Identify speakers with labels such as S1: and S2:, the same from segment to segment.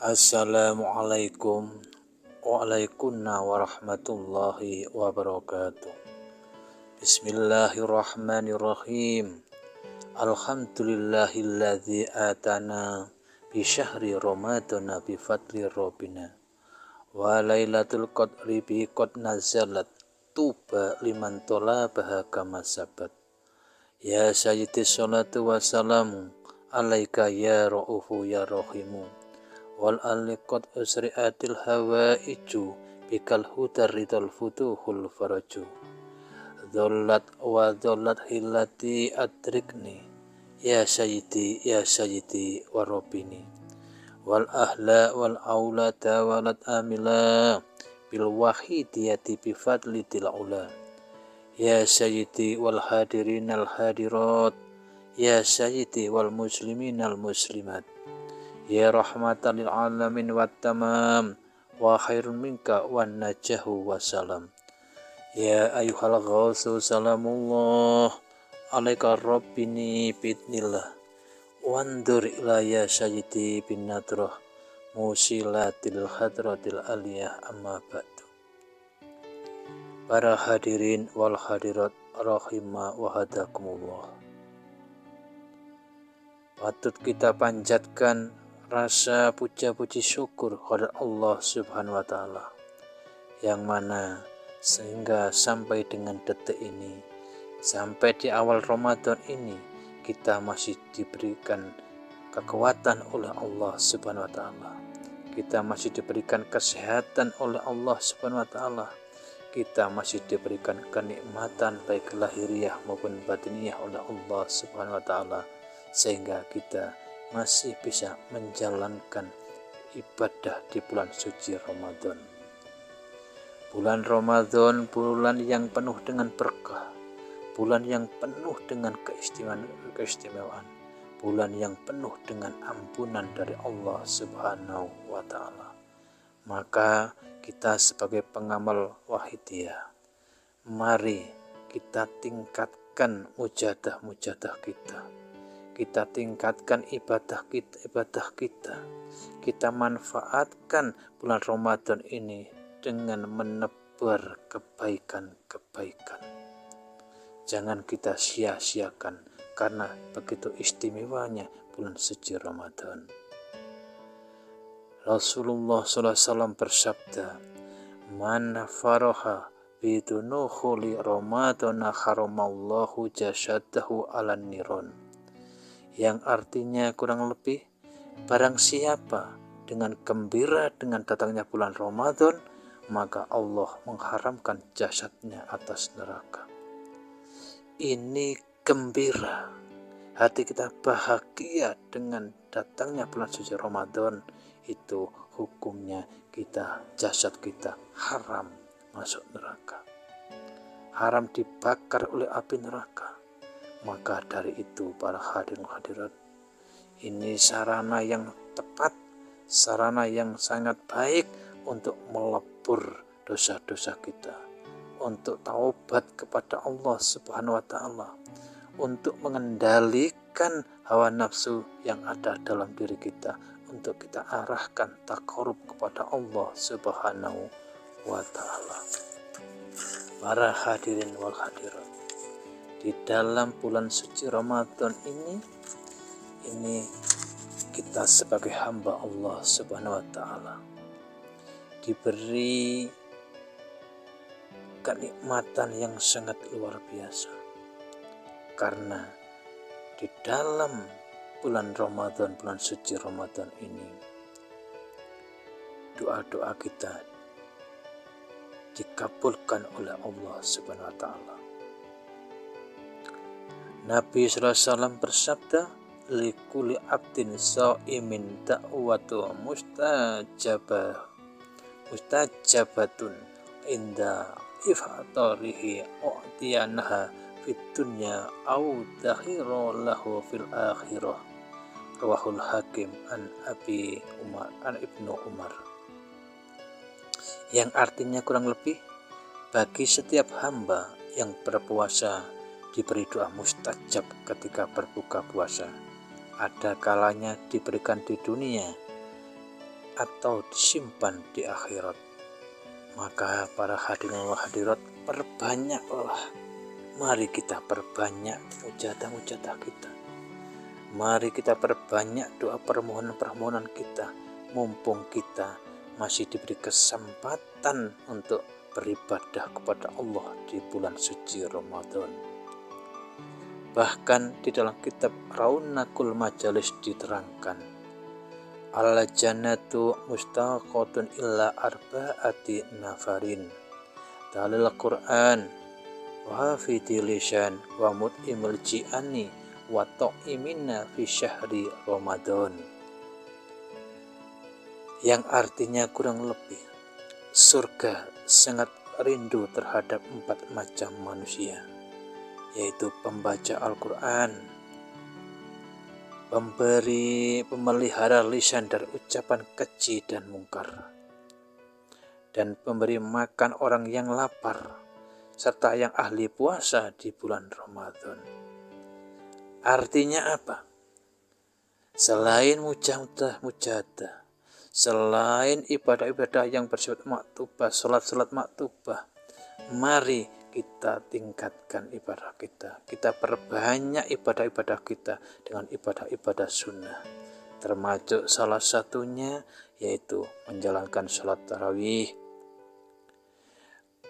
S1: Assalamualaikum warahmatullahi wabarakatuh. Bismillahirrahmanirrahim. Alhamdulillahilladzi atana bi syahri ramadana bi fadli rabbina wa lailatul qadri bi qad nazalat tuba liman talabaha kama sabat. Ya sayyidi salatu wassalamu alaika ya ra'ufu ya rahimu wal aliqad usriatil hawaiju bikal hudar ridal futuhul faraju dhallat wa dhallat hillati adrikni ya sayyidi wa rabbini wal ahla wal aulada walad amila bil wahidiyati bifadli til ula ya sayyidi wal hadirin al hadirat ya sayyidi wal muslimin al muslimat ya rahmatan lil alamin wa tamam wa khairun minka wa najahu wa salam. Ya ayuhal ghausu salamullah alaika rabbini bidnillah wandur ila ya sayyidi bin nadrah musilatil hadratil aliyah amma ba'du. Para hadirin wal hadirat rahimah wa hadakumullah, patut kita panjatkan rasa puja-puji syukur kepada Allah Subhanahu wa Ta'ala, yang mana sehingga sampai dengan detik ini, sampai di awal Ramadan ini, kita masih diberikan kekuatan oleh Allah Subhanahu wa Ta'ala, kita masih diberikan kesehatan oleh Allah Subhanahu wa Ta'ala, kita masih diberikan kenikmatan baik lahiriah maupun batiniah oleh Allah Subhanahu wa Ta'ala, sehingga kita masih bisa menjalankan ibadah di bulan suci Ramadan. Bulan Ramadan, bulan yang penuh dengan berkah, bulan yang penuh dengan keistimewaan, bulan yang penuh dengan ampunan dari Allah Subhanahu wa Ta'ala. Maka kita sebagai pengamal wahidiyah, mari kita tingkatkan mujadah-mujadah kita tingkatkan ibadah kita manfaatkan bulan Ramadan ini dengan menebar kebaikan. Jangan kita sia-siakan, karena begitu istimewanya bulan suci Ramadan. Rasulullah SAW bersabda, man faraha bidunukhuli Ramadana haramallahu jasadahu alan niron, yang artinya kurang lebih, barang siapa dengan gembira dengan datangnya bulan Ramadan, maka Allah mengharamkan jasadnya atas neraka. Ini gembira, hati kita bahagia dengan datangnya bulan suci Ramadan, itu hukumnya jasad kita haram masuk neraka, haram dibakar oleh api neraka. Maka dari itu para hadirin hadirat, ini sarana yang tepat, sarana yang sangat baik untuk melebur dosa-dosa kita, untuk taubat kepada Allah Subhanahu wa Ta'ala, untuk mengendalikan hawa nafsu yang ada dalam diri kita, untuk kita arahkan taqarrub kepada Allah Subhanahu wa Ta'ala. Para hadirin wal hadirat, di dalam bulan suci Ramadan ini kita sebagai hamba Allah Subhanahu wa Ta'ala diberi kenikmatan yang sangat luar biasa, karena di dalam bulan Ramadan, bulan suci Ramadan ini, doa-doa kita dikabulkan oleh Allah Subhanahu wa Ta'ala. Nabi SAW bersabda, likuli abdin sha'imin da'watu mustajabatun inda iftarihi u'tiyanaha fid dunya au dakhira lahu fil akhirah. Rawahul Hakim an Ibnu Umar. Yang artinya kurang lebih, bagi setiap hamba yang berpuasa diberi doa mustajab ketika berbuka puasa. Ada kalanya diberikan di dunia atau disimpan di akhirat. Maka para hadirin wal hadirat, perbanyaklah, mari kita perbanyak mujadah-mujadah kita. Mari kita perbanyak doa permohonan-permohonan kita, mumpung kita masih diberi kesempatan untuk beribadah kepada Allah di bulan suci Ramadan. Bahkan di dalam kitab Raunakul Majalis diterangkan, al-jannatu mustaqatun illa arba'ati nafarin, dalil Quran, wa hafidhi lisan, wa mut'imul ji'ani, wa ta'imina fi syahri Ramadan. Yang artinya kurang lebih, surga sangat rindu terhadap 4 macam manusia, yaitu pembaca Al-Quran, pemelihara lisan dari ucapan keji dan mungkar, dan pemberi makan orang yang lapar, serta yang ahli puasa di bulan Ramadan. Artinya apa? Selain mujadah, selain ibadah-ibadah yang bersifat maktubah, salat-salat maktubah, mari kita tingkatkan ibadah kita. Kita perbanyak ibadah-ibadah kita dengan ibadah-ibadah sunnah. Termasuk salah satunya yaitu menjalankan salat tarawih,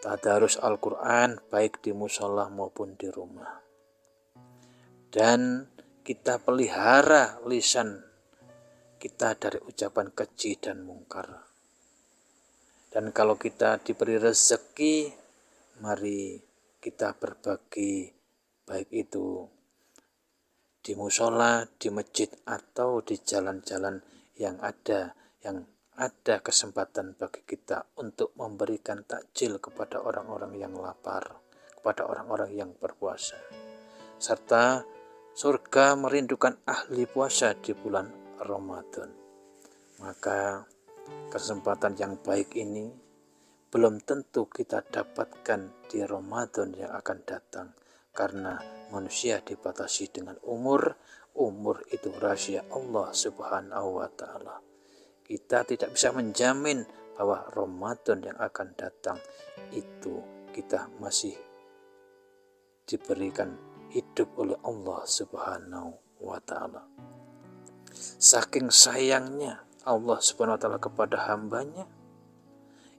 S1: tadarus Al-Quran baik di musola maupun di rumah. Dan kita pelihara lisan kita dari ucapan keji dan mungkar. Dan kalau kita diberi rezeki, mari kita berbagi, baik itu di musola, di masjid, atau di jalan-jalan yang ada kesempatan bagi kita untuk memberikan takjil kepada orang-orang yang lapar, kepada orang-orang yang berpuasa. Serta surga merindukan ahli puasa di bulan Ramadan. Maka kesempatan yang baik ini belum tentu kita dapatkan di Ramadan yang akan datang, karena manusia dibatasi dengan umur itu rahasia Allah Subhanahu wa Ta'ala. Kita tidak bisa menjamin bahwa Ramadan yang akan datang itu kita masih diberikan hidup oleh Allah Subhanahu wa Ta'ala. Saking sayangnya Allah Subhanahu wa Ta'ala kepada hambanya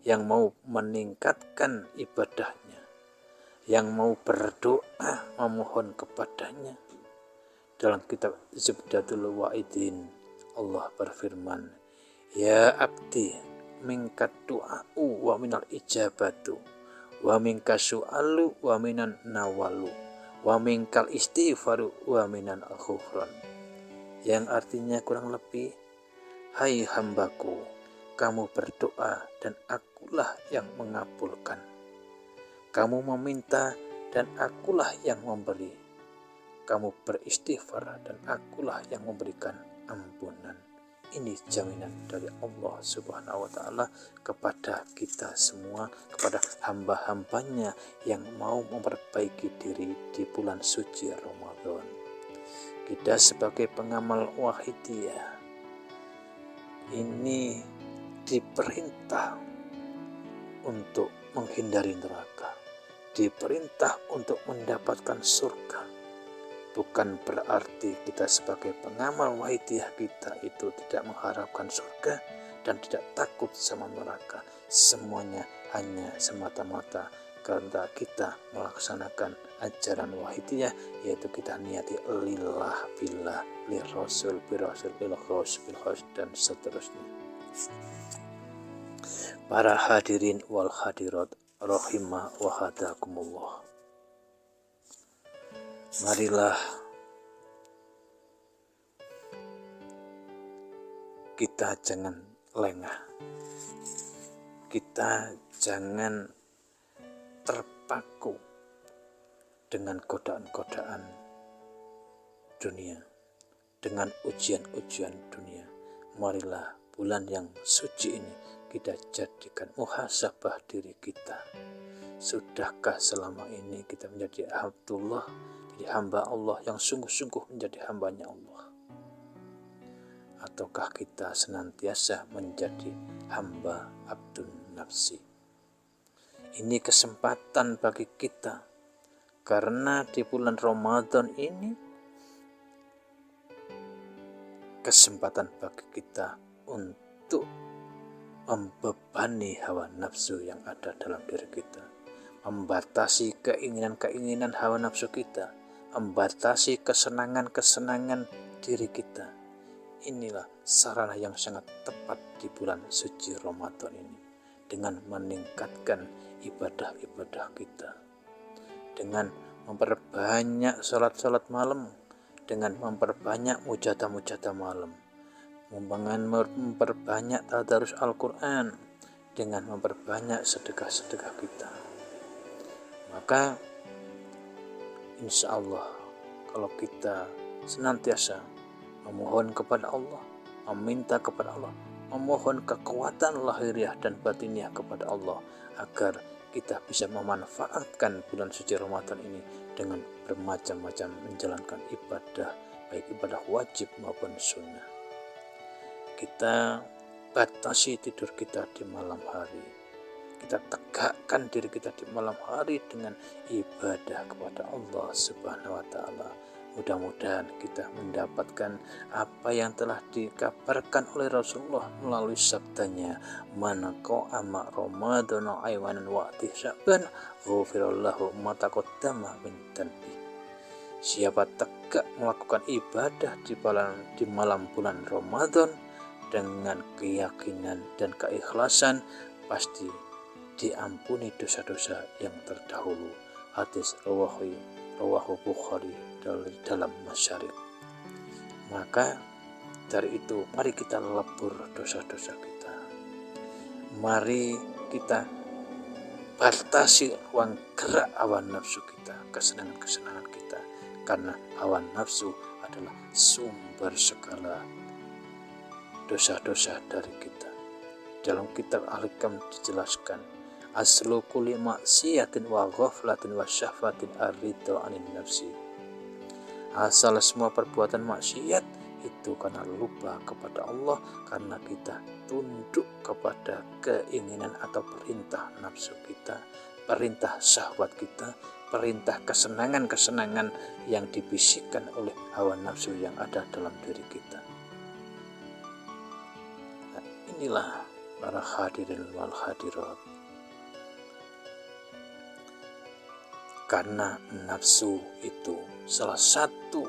S1: yang mau meningkatkan ibadahnya, yang mau berdoa memohon kepadanya. Dalam kitab Zubdatul Wa'idin, Allah berfirman, ya abdi minkat du'a'u wa minal ijabatu wa minka su'alu wa minan nawalu wa minkal istighfaru wa minan al-khufran. Yang artinya kurang lebih, hai hambaku, kamu berdoa dan akulah yang mengabulkan. Kamu meminta dan akulah yang memberi. Kamu beristighfar dan akulah yang memberikan ampunan. Ini jaminan dari Allah Subhanahu wa Ta'ala kepada kita semua, kepada hamba-hambanya yang mau memperbaiki diri di bulan suci Ramadan. Kita sebagai pengamal wahidiyah ini diperintah untuk menghindari neraka, diperintah untuk mendapatkan surga. Bukan berarti kita sebagai pengamal wahidiyah kita itu tidak mengharapkan surga dan tidak takut sama neraka. Semuanya hanya semata-mata karena kita melaksanakan ajaran wahidiyah, yaitu kita niati lillah billah lirasul birasul ilkhos bilkhos dan seterusnya. Para hadirin wal hadirat rahimah wa hadakumullah, marilah kita jangan lengah, kita jangan terpaku dengan godaan-godaan dunia, dengan ujian-ujian dunia. Marilah bulan yang suci ini kita jadikan muhasabah diri kita. Sudahkah selama ini kita menjadi hamba Allah yang sungguh-sungguh menjadi hambanya Allah? ataukah kita senantiasa menjadi hamba abdun nafsi? Ini kesempatan bagi kita, karena di bulan Ramadan ini kesempatan bagi kita untuk membebani hawa nafsu yang ada dalam diri kita, membatasi keinginan-keinginan hawa nafsu kita, membatasi kesenangan-kesenangan diri kita. Inilah sarana yang sangat tepat di bulan suci Ramadan ini, dengan meningkatkan ibadah-ibadah kita, dengan memperbanyak salat-salat malam, dengan memperbanyak mujadah-mujadah malam, memperbanyak tadarus Al-Quran, dengan memperbanyak sedekah-sedekah kita. Maka insya Allah, kalau kita senantiasa memohon kepada Allah, meminta kepada Allah, memohon kekuatan lahiriah dan batiniah kepada Allah, agar kita bisa memanfaatkan bulan suci Ramadan ini dengan bermacam-macam menjalankan ibadah, baik ibadah wajib maupun sunnah. Kita batasi tidur kita di malam hari, kita tegakkan diri kita di malam hari dengan ibadah kepada Allah Subhanahu wa Ta'ala. Mudah-mudahan kita mendapatkan apa yang telah dikabarkan oleh Rasulullah melalui sabdanya, "Man qama Ramadana aywanan wa ihtisaban ghufirallahu ma taqaddama min dhanbi." Siapa tegak melakukan ibadah di malam bulan Ramadan dengan keyakinan dan keikhlasan, pasti diampuni dosa-dosa yang terdahulu. Hadis rawahu Bukhari dalam Masyariq. Maka dari itu, mari kita lebur dosa-dosa kita. Mari kita batasi ruang gerak hawa nafsu kita, kesenangan-kesenangan kita, karena hawa nafsu adalah sumber segala dosa-dosa dari kita. Dalam kitab Al-Hikam dijelaskan, aslu kulli maksiatin wa ghaflatin wa syahwatin ar-ridha 'anil nafsi. Asal semua perbuatan maksiat itu karena lupa kepada Allah, karena kita tunduk kepada keinginan atau perintah nafsu kita, perintah syahwat kita, perintah kesenangan-kesenangan yang dibisikkan oleh hawa nafsu yang ada dalam diri kita. Nah, inilah para hadirin wal hadirat. Karena nafsu itu salah satu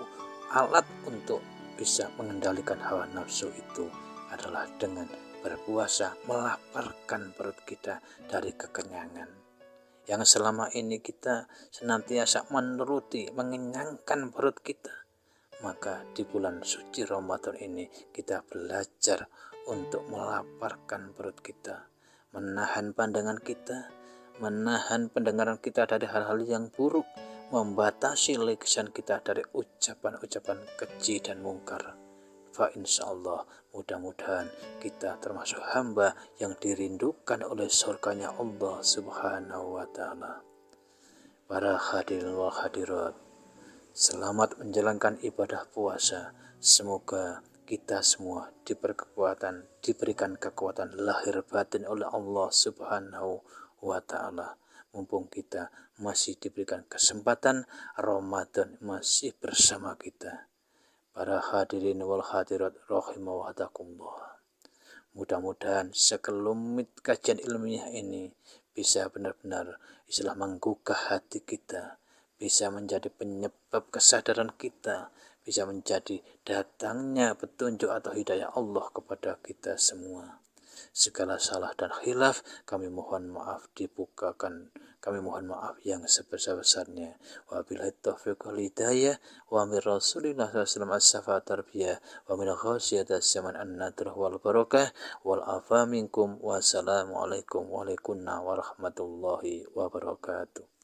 S1: alat untuk bisa mengendalikan hawa nafsu itu adalah dengan berpuasa, melaparkan perut kita dari kekenyangan. Yang selama ini kita senantiasa menuruti, mengenyangkan perut kita. Maka di bulan suci Ramadan ini kita belajar untuk melaparkan perut kita, menahan pandangan kita, menahan pendengaran kita dari hal-hal yang buruk, membatasi lisan kita dari ucapan-ucapan keji dan mungkar. Fa insyaallah, mudah-mudahan kita termasuk hamba yang dirindukan oleh surganya Allah Subhanahu wa Ta'ala. Para hadirin wal hadirat, selamat menjalankan ibadah puasa. Semoga kita semua diberikan kekuatan lahir batin oleh Allah Subhanahu wa Ta'ala. Mumpung kita masih diberikan kesempatan, Ramadan masih bersama kita. Para hadirin wal hadirat rahimakumullah. Mudah-mudahan sekelumit kajian ilmiah ini bisa benar-benar menggugah hati kita, bisa menjadi penyebab kesadaran kita, bisa menjadi datangnya petunjuk atau hidayah Allah kepada kita semua. Segala salah dan khilaf kami mohon maaf kami mohon maaf yang sebesar-besarnya. Wabillahi taufiq wal hidayah, wa min Rasulillah sallallahu alaihi wasallam as-safa tarbiyah, wa min ghasyati zaman an-nadrah wal barakah wal afa minkum. Wassalamualaikum warahmatullahi wabarakatuh.